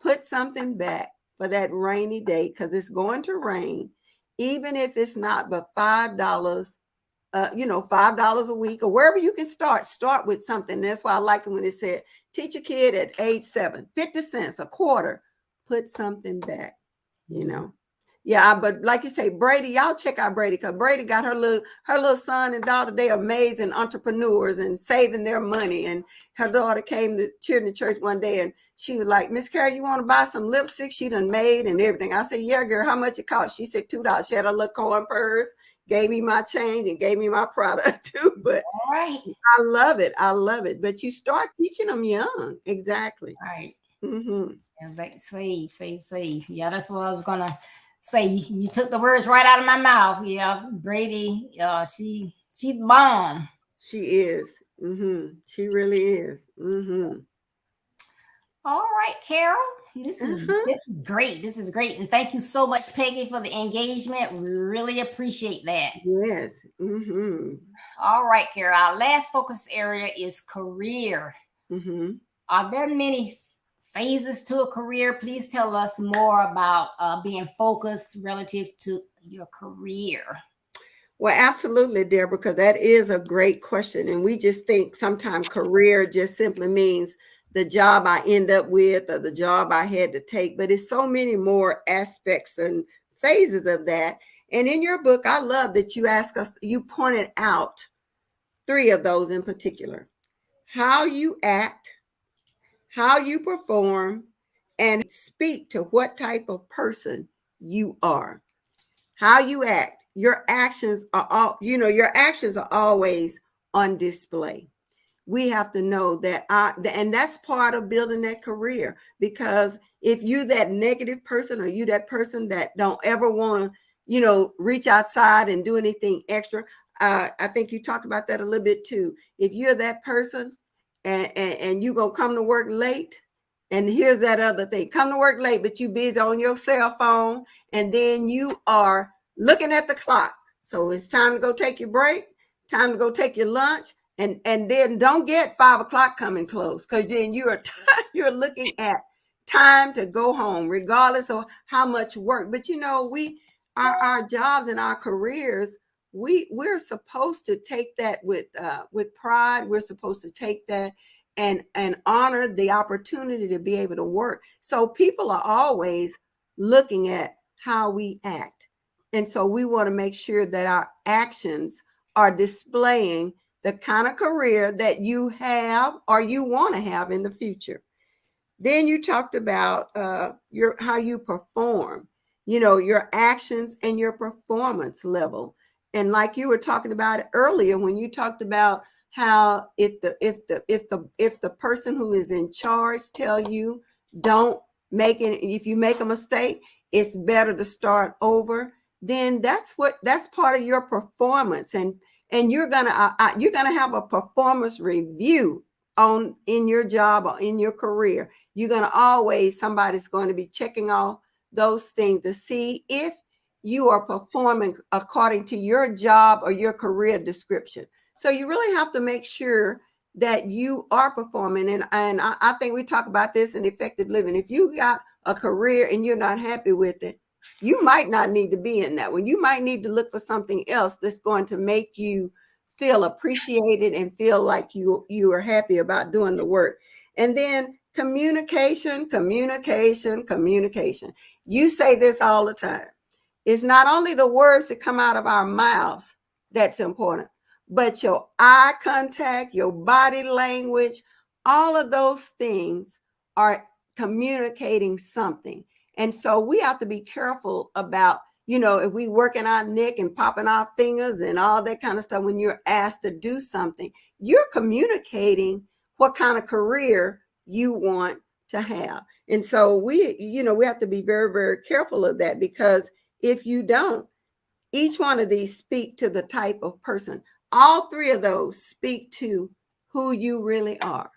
put something back for that rainy day, because it's going to rain, even if it's not but $5, $5 a week, or wherever you can start with something. That's why I like it when it said, teach a kid at age 7, 50 cents, a quarter, put something back, you know. Yeah, but like you say, Brady, y'all check out Brady, because Brady got her little son and daughter. They amazing entrepreneurs and saving their money. And her daughter came to children's church one day, and she was like, Miss Carrie, you want to buy some lipstick she done made and everything? I said, yeah, girl, how much it cost? She said $2. She had a little coin purse, gave me my change, and gave me my product too. But All right, I love it. I love it. But you start teaching them young. Exactly. right. Mm-hmm. Yeah, save. Yeah, that's what I was gonna say. You took the words right out of my mouth. Yeah, Brady. She's bomb. She is. Mm-hmm. She really is. Mm-hmm. All right, Carol. This is Uh-huh. this is great. This is great, and thank you so much, Peggy, for the engagement. We really appreciate that. Yes. Mm-hmm. All right, Carol. Our last focus area is career. Mm-hmm. Are there many phases to a career? Please tell us more about being focused relative to your career. Well, absolutely, Deborah, because that is a great question. And we just think sometimes career just simply means the job I end up with or the job I had to take. But it's so many more aspects and phases of that. And in your book, I love that you pointed out 3 of those in particular: how you act, how you perform, and speak to what type of person you are. How you act, your actions are your actions are always on display. We have to know that and that's part of building that career, because if you that negative person, or you that person that don't ever want to reach outside and do anything extra, I think you talked about that a little bit too. If you're that person and you gonna come to work late, and here's that other thing: come to work late, but you busy on your cell phone, and then you are looking at the clock. So it's time to go take your break, time to go take your lunch, And then don't get 5 o'clock coming close, because then you're looking at time to go home, regardless of how much work. But our jobs and our careers, we're supposed to take that with pride. We're supposed to take that and honor the opportunity to be able to work. So people are always looking at how we act. And so we want to make sure that our actions are displaying the kind of career that you have or you want to have in the future. Then you talked about how you perform, your actions and your performance level. And like you were talking about it earlier, when you talked about how if the person who is in charge tell you don't make it, if you make a mistake, it's better to start over. Then that's part of your performance, and you're gonna have a performance review in your job or in your career. You're gonna somebody's going to be checking all those things to see if you are performing according to your job or your career description. So you really have to make sure that you are performing. And I think we talk about this in effective living. If you got a career and you're not happy with it, you might not need to be in that one. You might need to look for something else that's going to make you feel appreciated and feel like you are happy about doing the work. And then communication. You say this all the time. It's not only the words that come out of our mouths that's important, but your eye contact, your body language, all of those things are communicating something. And so we have to be careful about, if we working our neck and popping our fingers and all that kind of stuff, when you're asked to do something, you're communicating what kind of career you want to have. And so we have to be very, very careful of that, because if you don't, each one of these speak to the type of person. All three of those speak to who you really are.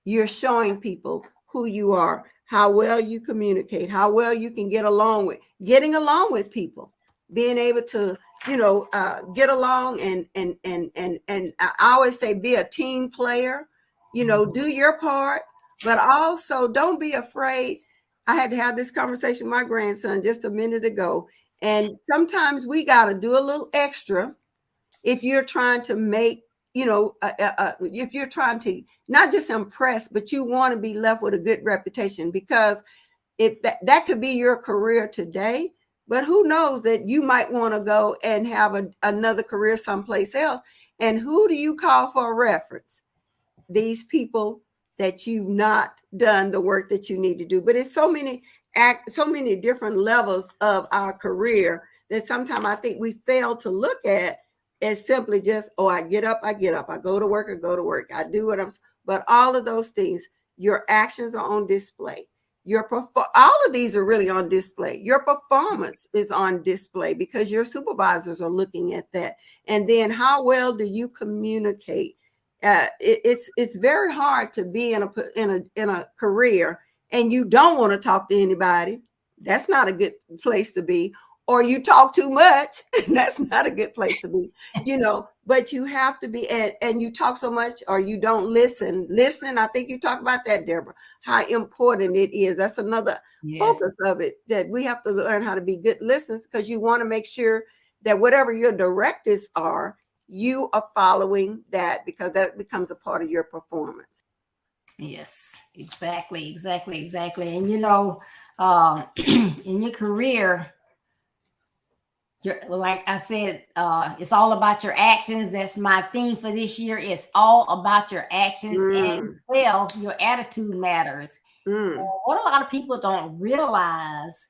You're showing people who you are, how well you communicate, how well you can getting along with people, being able to, get along and I always say, be a team player, do your part, but also don't be afraid. I had to have this conversation with my grandson just a minute ago. And sometimes we got to do a little extra if you're trying to make, if you're trying to not just impress, but you want to be left with a good reputation, because if that could be your career today, but who knows that you might want to go and have another career someplace else. And who do you call for a reference? These people that you've not done the work that you need to do. But it's so many different levels of our career that sometimes I think we fail to look at as simply just, I get up, I go to work, I do what but all of those things, your actions are on display. All of these are really on display. Your performance is on display because your supervisors are looking at that. And then how well do you communicate? It's very hard to be in a career and you don't want to talk to anybody. That's not a good place to be. Or you talk too much, and that's not a good place to be, but you have to be, and you talk so much or you don't listen. Listening, I think you talked about that, Deborah, how important it is. That's another focus of it, that we have to learn how to be good listeners, because you want to make sure that whatever your directives are, you are following that, because that becomes a part of your performance. Yes, exactly. And in your career, like I said, it's all about your actions. That's my theme for this year. It's all about your actions, and your attitude matters. What a lot of people don't realize,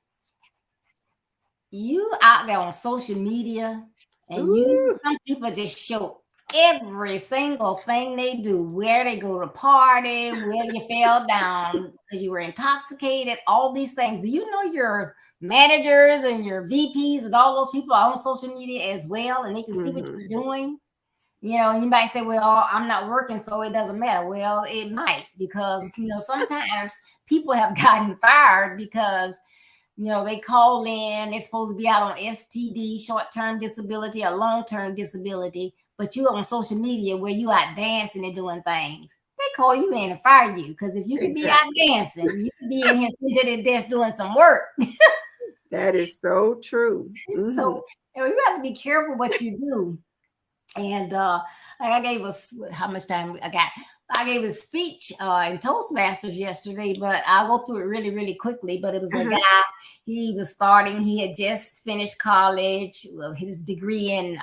you out there on social media, and some people just show every single thing they do, where they go to party, where you fell down because you were intoxicated, all these things. Do you know your managers and your VPs and all those people are on social media as well, and they can see what you're doing? And you might say, well, I'm not working, so it doesn't matter. Well, it might, because sometimes people have gotten fired because they call in, they're supposed to be out on STD, short-term disability or long-term disability, but but you on social media where you out dancing and doing things. They call you in and fire you, because if you could be out dancing, you could be in here sitting at the desk doing some work. That is so true. So you have to be careful what you do. And I gave us how much time I got. I gave a speech in Toastmasters yesterday, but I'll go through it really, really quickly. But it was a guy, he was starting, he had just finished college, well, his degree in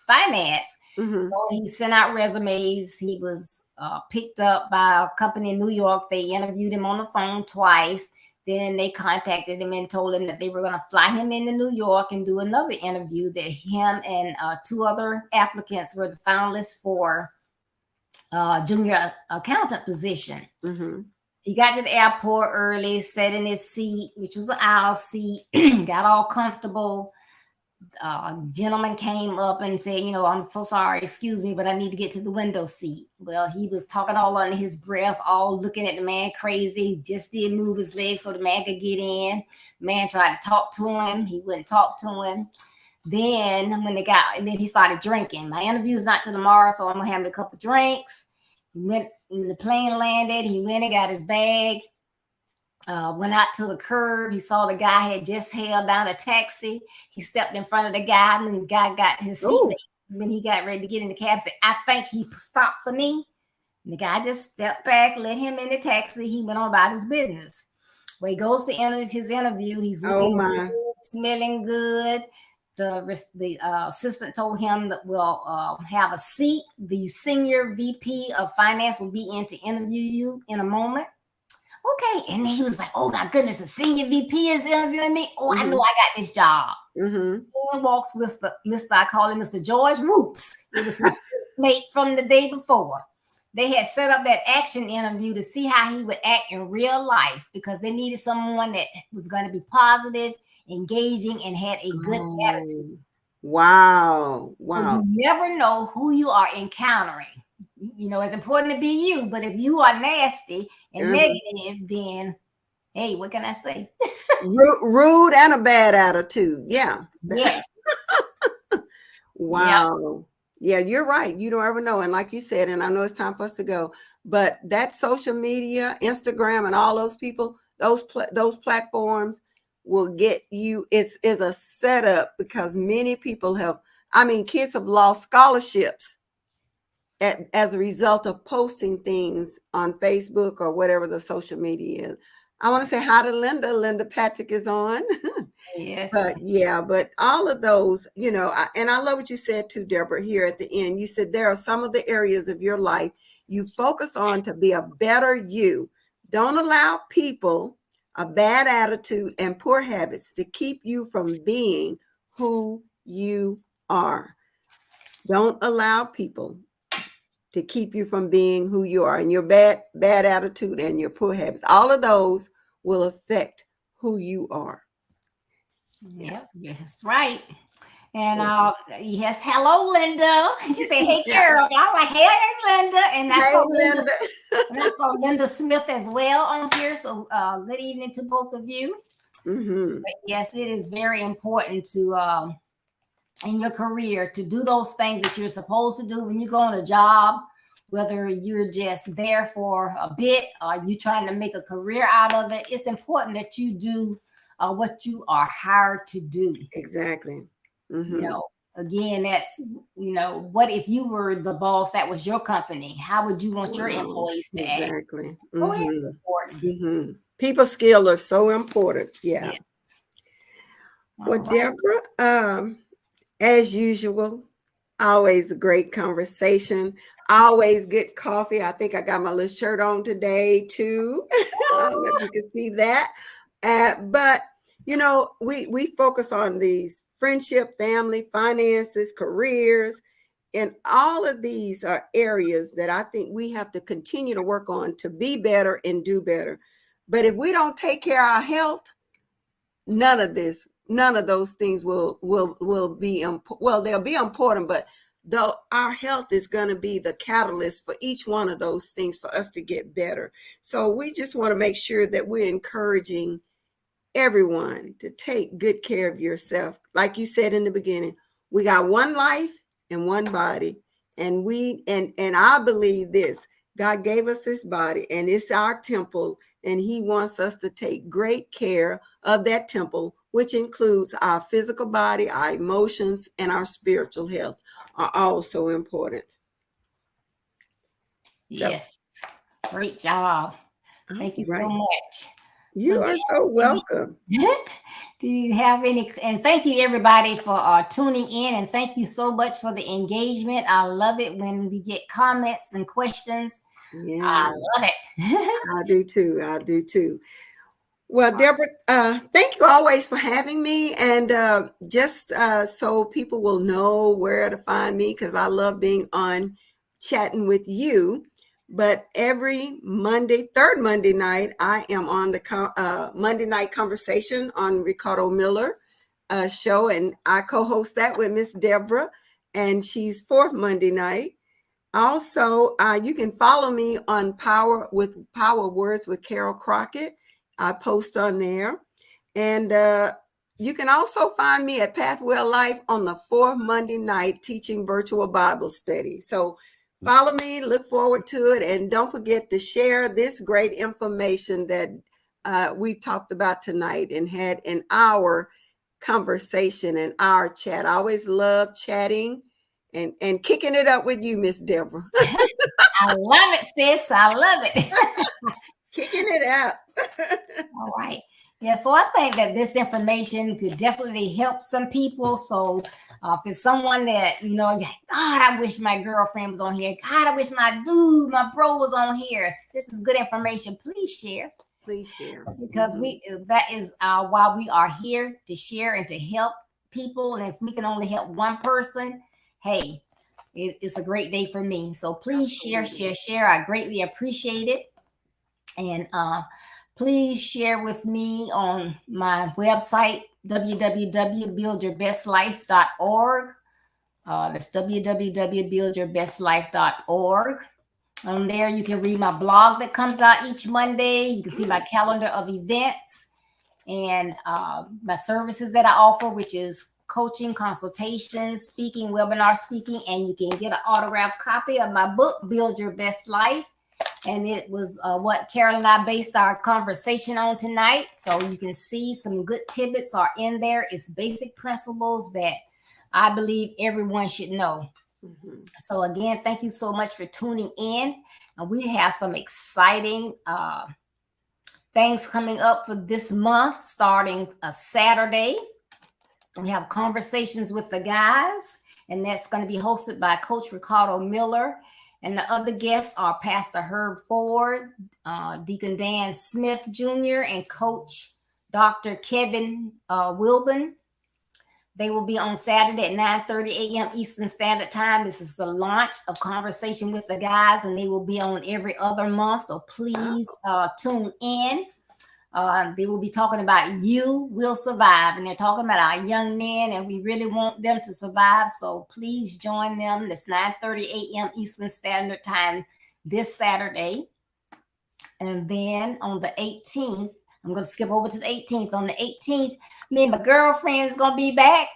finance. So he sent out resumes. He was picked up by a company in New York. They interviewed him on the phone twice. Then they contacted him and told him that they were going to fly him into New York and do another interview. That him and two other applicants were the finalists for junior accountant position. He got to the airport early, sat in his seat, which was an aisle seat, got all comfortable. Gentleman came up and said, I'm so sorry, excuse me, but I need to get to the window seat. Well, he was talking all under his breath, all looking at the man crazy. He just did move his legs so the man could get in. The man tried to talk to him. He wouldn't talk to him. Then then he started drinking. My interview's not till tomorrow, so I'm gonna have a couple drinks. He went, when the plane landed, he went and got his bag. Went out to the curb. He saw the guy had just hailed down a taxi. He stepped in front of the guy. When the guy got his seat, when he got ready to get in the cab, said, "I think he stopped for me." And the guy just stepped back, let him in the taxi. He went on about his business. When he goes to his interview, he's looking good, smelling good. The assistant told him that we'll have a seat. The senior VP of finance will be in to interview you in a moment. Okay. And he was like, "Oh my goodness, a senior VP is interviewing me. Oh, I know I got this job." And walks Mr. I call him Mr. George Whoops. It was his mate from the day before. They had set up that action interview to see how he would act in real life, because they needed someone that was going to be positive, engaging, and had a good attitude. Wow. So you never know who you are encountering. It's important to be you, but if you are nasty and negative, then hey, what can I say? Rude and a bad attitude. Yeah. Yes. Wow. Yeah, you're right. You don't ever know. And like you said, and I know it's time for us to go, but that social media, Instagram, and all those people, those platforms will get you. It's a setup, because many people kids have lost scholarships as a result of posting things on Facebook or whatever the social media is. I want to say hi to Linda. Linda Patrick is on. Yes. But all of those, and I love what you said too, Deborah, here at the end. You said there are some of the areas of your life you focus on to be a better you. Don't allow people, a bad attitude, and poor habits to keep you from being who you are. Don't allow people to keep you from being who you are, and your bad attitude and your poor habits. All of those will affect who you are. Yep, that's right. And yes, hello, Linda. She said, "Hey, Carol." I'm like, "Hey, Linda," and I saw Linda Smith as well on here. So good evening to both of you. But yes, it is very important to in your career to do those things that you're supposed to do when you go on a job, whether you're just there for a bit or you trying to make a career out of it. It's important that you do what you are hired to do. Exactly. Again, that's, what if you were the boss, that was your company? How would you want your employees to act? Exactly. It's important. People skills are so important. Yeah. Yes. Well, Deborah, as usual, always a great conversation. Always good coffee. I think I got my little shirt on today too. I don't know if you can see that. But we focus on these friendship, family, finances, careers, and all of these are areas that I think we have to continue to work on to be better and do better. But if we don't take care of our health, none of those things will be they'll be important, but though our health is going to be the catalyst for each one of those things for us to get better. So we just want to make sure that we're encouraging everyone to take good care of yourself. Like you said in the beginning, we got one life and one body, And I believe this. God gave us this body, and it's our temple, and he wants us to take great care of that temple, which includes our physical body, our emotions, and our spiritual health are also important. Yes. Great job. Thank you so Right. much. You So are so welcome. do you have any, and thank you everybody for tuning in, and thank you so much for the engagement. I love it when we get comments and questions. Yeah, I love it. I do too. I do too. Well, Deborah, thank you always for having me. And just so people will know where to find me, because I love being on chatting with you. But every Monday, third Monday night, I am on the Monday Night Conversation on Ricardo Miller show. And I co-host that with Miss Deborah. And she's fourth Monday night. Also, you can follow me on Power Words with Carol Crockett. I post on there. And you can also find me at Pathwell Life on the fourth Monday night teaching virtual Bible study. So follow me, look forward to it. And don't forget to share this great information that we've talked about tonight and had in our conversation and our chat. I always love chatting and kicking it up with you, Miss Deborah. I love it, sis. I love it. Kicking it up. All right. Yeah, so I think that this information could definitely help some people. So if it's someone that, God, I wish my girlfriend was on here. God, I wish my bro was on here. This is good information. Please share. Please share. Because that is why we are here, to share and to help people. And if we can only help one person, hey, it's a great day for me. So please share. I greatly appreciate it. And please share with me on my website, www.buildyourbestlife.org. That's www.buildyourbestlife.org. On there, you can read my blog that comes out each Monday. You can see my calendar of events and my services that I offer, which is coaching, consultations, speaking, webinar speaking, and you can get an autographed copy of my book, Build Your Best Life. And it was what Carol and I based our conversation on tonight. So you can see some good tidbits are in there. It's basic principles that I believe everyone should know. Mm-hmm. So again, thank you so much for tuning in. And we have some exciting things coming up for this month, starting a Saturday. We have conversations with the guys, and that's going to be hosted by Coach Ricardo Miller. And the other guests are Pastor Herb Ford, Deacon Dan Smith Jr., and Coach Dr. Kevin Wilburn. They will be on Saturday at 9:30 a.m. Eastern Standard Time. This is the launch of Conversation with the Guys, and they will be on every other month. So please tune in. They will be talking about You Will Survive, and they're talking about our young men, and we really want them to survive. So please join them. It's 9:30 a.m. Eastern Standard Time this Saturday. And then on the 18th, I'm going to skip over to the 18th. On the 18th, me and my girlfriend's going to be back.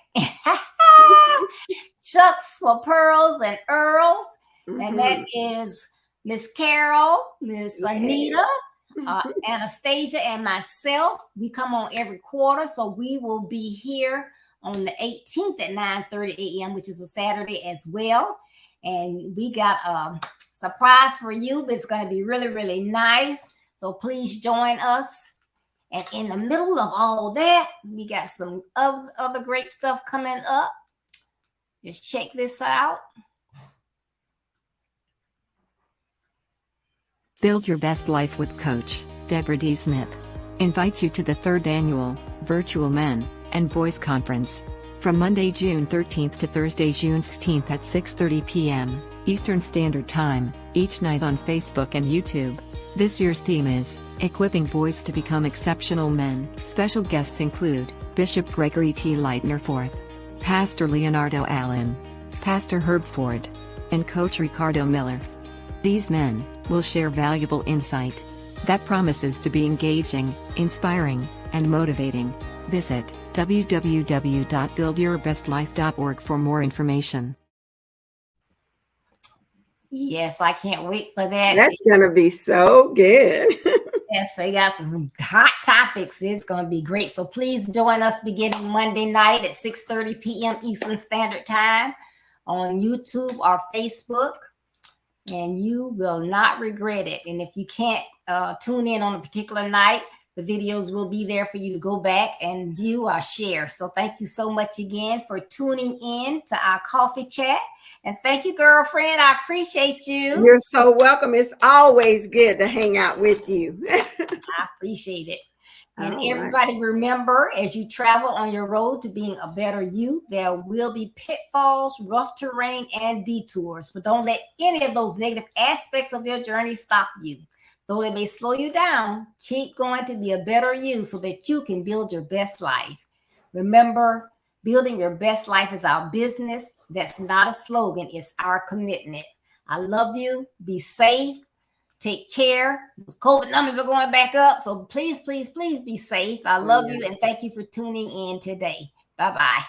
Chucks for Pearls and Earls. Mm-hmm. And that is Miss Carol, Miss Anita, Anastasia, and myself. We come on every quarter. So we will be here on the 18th at 9:30 a.m., which is a Saturday as well. And we got a surprise for you. It's going to be really, really nice. So please join us. And in the middle of all that, we got some other great stuff coming up. Just check this out. Build Your Best Life with Coach Deborah D. Smith invites you to the 3rd Annual Virtual Men and Boys Conference from Monday, June 13th to Thursday, June 16th at 6:30 p.m. Eastern Standard Time, each night on Facebook and YouTube. This year's theme is Equipping Boys to Become Exceptional Men. Special guests include Bishop Gregory T. Lightner IV, Pastor Leonardo Allen, Pastor Herb Ford, and Coach Ricardo Miller. These men will share valuable insight that promises to be engaging, inspiring, and motivating. Visit www.buildyourbestlife.org for more information. Yes, I can't wait for that. That's going to be so good. Yes, they got some hot topics. It's going to be great. So please join us beginning Monday night at 6:30 p.m. Eastern Standard Time on YouTube or Facebook, and you will not regret it. And if you can't tune in on a particular night, the videos will be there for you to go back and view or share. So thank you so much again for tuning in to our coffee chat. And thank you, girlfriend. I appreciate you. You're so welcome. It's always good to hang out with you. I appreciate it. And All right. everybody remember, as you travel on your road to being a better you, there will be pitfalls, rough terrain, and detours. But don't let any of those negative aspects of your journey stop you. Though they may slow you down, keep going to be a better you so that you can build your best life. Remember, building your best life is our business. That's not a slogan, it's our commitment. I love you. Be safe. Take care. Those COVID numbers are going back up. So please, please, please be safe. I love you and thank you for tuning in today. Bye-bye.